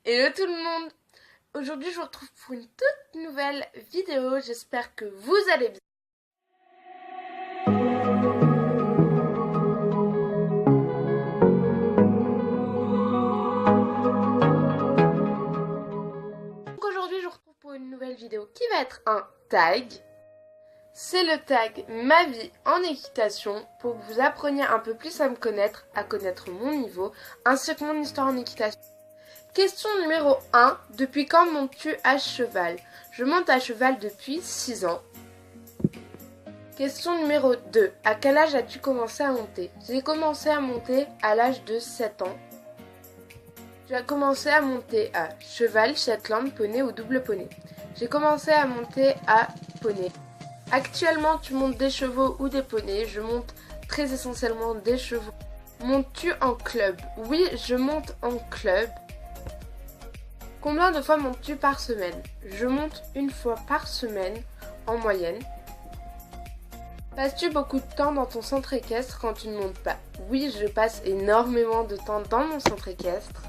Hello tout le monde. Aujourd'hui je vous retrouve pour une toute nouvelle vidéo, j'espère que vous allez bien. Donc aujourd'hui je vous retrouve pour une nouvelle vidéo qui va être un tag. C'est le tag ma vie en équitation pour que vous appreniez un peu plus à me connaître, à connaître mon niveau, ainsi que mon histoire en équitation. Question numéro 1. Depuis quand montes-tu à cheval? Je monte à cheval depuis 6 ans. Question numéro 2. À quel âge as-tu commencé à monter? J'ai commencé à monter à l'âge de 7 ans. J'ai commencé à monter à cheval, Shetland, poney ou double poney. J'ai commencé à monter à poney. Actuellement, tu montes des chevaux ou des poneys? Je monte très essentiellement des chevaux. Montes-tu en club? Oui, je monte en club. Combien de fois montes-tu par semaine? Je monte une fois par semaine en moyenne. Passes-tu beaucoup de temps dans ton centre équestre quand tu ne montes pas? Oui, je passe énormément de temps dans mon centre équestre.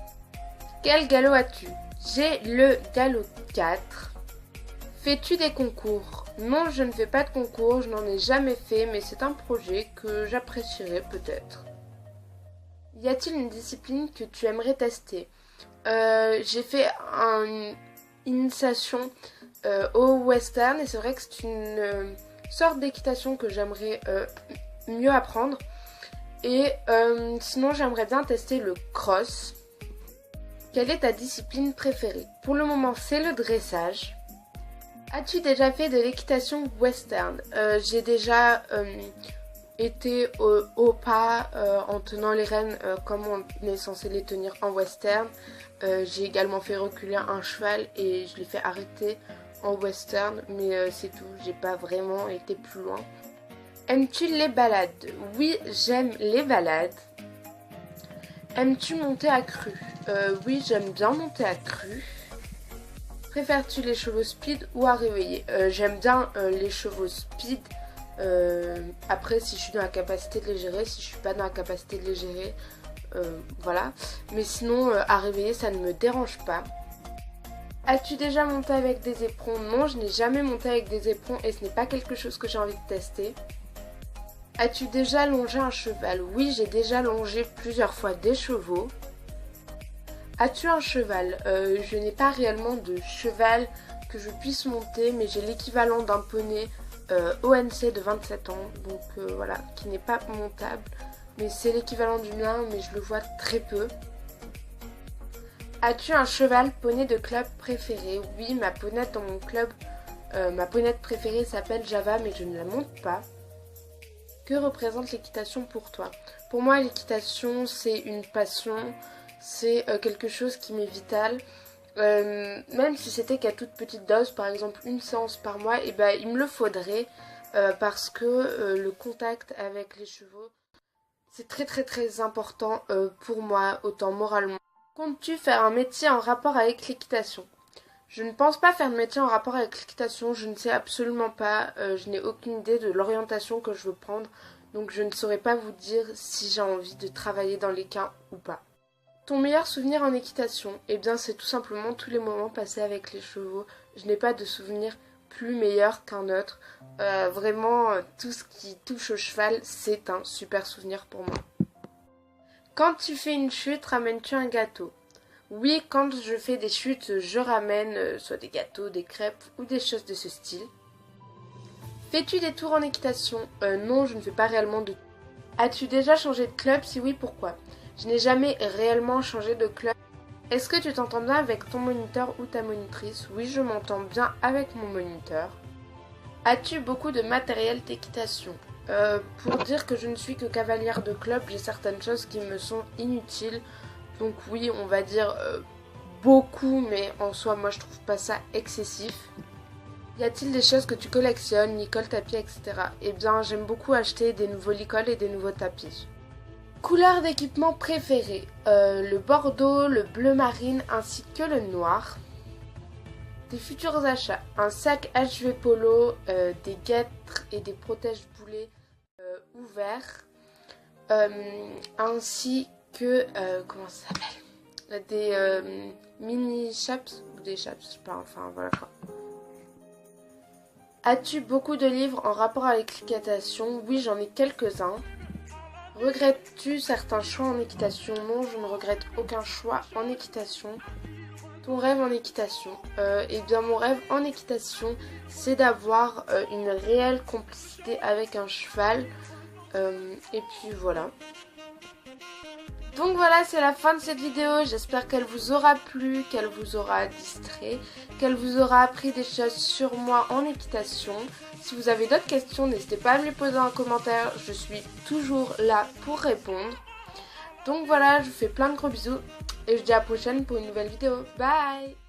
Quel galop as-tu? J'ai le galop 4. Fais-tu des concours? Non, je ne fais pas de concours, je n'en ai jamais fait, mais c'est un projet que j'apprécierais peut-être. Y a-t-il une discipline que tu aimerais tester? J'ai fait une initiation au western et c'est vrai que c'est une sorte d'équitation que j'aimerais mieux apprendre. Et sinon j'aimerais bien tester le cross. Quelle est ta discipline préférée? Pour le moment c'est le dressage. As-tu déjà fait de l'équitation western? J'ai déjà été au pas en tenant les rênes comme on est censé les tenir en western. J'ai également fait reculer un cheval et je l'ai fait arrêter en western, mais c'est tout, j'ai pas vraiment été plus loin. Aimes-tu les balades? Oui, j'aime les balades. Aimes-tu monter à cru? Oui, j'aime bien monter à cru. Préfères-tu les chevaux speed ou à réveiller? J'aime bien les chevaux speed. Après, si je suis dans la capacité de les gérer, si je suis pas dans la capacité de les gérer, voilà. Mais sinon, à réveiller, ça ne me dérange pas. As-tu déjà monté avec des éperons? Non, je n'ai jamais monté avec des éperons et ce n'est pas quelque chose que j'ai envie de tester. As-tu déjà longé un cheval? Oui, j'ai déjà longé plusieurs fois des chevaux. As-tu un cheval? Je n'ai pas réellement de cheval que je puisse monter, mais j'ai l'équivalent d'un poney ONC de 27 ans, donc voilà, qui n'est pas montable. Mais c'est l'équivalent du mien, mais je le vois très peu. As-tu un cheval poney de club préféré? Oui, ma ponette dans mon club, ma ponette préférée s'appelle Java, mais je ne la monte pas. Que représente l'équitation pour toi? Pour moi, l'équitation, c'est une passion, c'est quelque chose qui m'est vital. Même si c'était qu'à toute petite dose, par exemple une séance par mois, et ben, il me le faudrait parce que le contact avec les chevaux, c'est très très très important pour moi, autant moralement. Comptes-tu faire un métier en rapport avec l'équitation? Je ne pense pas faire de métier en rapport avec l'équitation, je ne sais absolument pas, je n'ai aucune idée de l'orientation que je veux prendre, donc je ne saurais pas vous dire si j'ai envie de travailler dans l'équin ou pas. Ton meilleur souvenir en équitation? Eh bien c'est tout simplement tous les moments passés avec les chevaux, je n'ai pas de souvenir plus meilleur qu'un autre, vraiment tout ce qui touche au cheval c'est un super souvenir pour moi. Quand tu fais une chute, ramènes-tu un gâteau? Oui, quand je fais des chutes, je ramène soit des gâteaux, des crêpes ou des choses de ce style. Fais-tu des tours en équitation? Non, je ne fais pas réellement de... As-tu déjà changé de club? Si oui, pourquoi? Je n'ai jamais réellement changé de club. Est-ce que tu t'entends bien avec ton moniteur ou ta monitrice? Oui, je m'entends bien avec mon moniteur. As-tu beaucoup de matériel d'équitation? Pour dire que je ne suis que cavalière de club, j'ai certaines choses qui me sont inutiles. Donc oui, on va dire beaucoup, mais en soi, moi, je trouve pas ça excessif. Y a-t-il des choses que tu collectionnes, licol, tapis, etc.? Eh bien, j'aime beaucoup acheter des nouveaux licols et des nouveaux tapis. Couleur d'équipement préférée? Le bordeaux, le bleu marine ainsi que le noir. Tes futurs achats: un sac HV Polo, des guêtres et des protège-boulets ouverts, ainsi que comment ça s'appelle, des mini chaps ou des chaps, je sais pas, enfin voilà quoi. As-tu beaucoup de livres en rapport avec l'équitation? Oui, j'en ai quelques-uns. Regrettes-tu certains choix en équitation? Non, je ne regrette aucun choix en équitation. Ton rêve en équitation? Eh bien, mon rêve en équitation, c'est d'avoir une réelle complicité avec un cheval. Et puis voilà. Donc voilà, c'est la fin de cette vidéo. J'espère qu'elle vous aura plu, qu'elle vous aura distrait, qu'elle vous aura appris des choses sur moi en équitation. Si vous avez d'autres questions, n'hésitez pas à me les poser en commentaire. Je suis toujours là pour répondre. Donc voilà, je vous fais plein de gros bisous et je vous dis à la prochaine pour une nouvelle vidéo. Bye!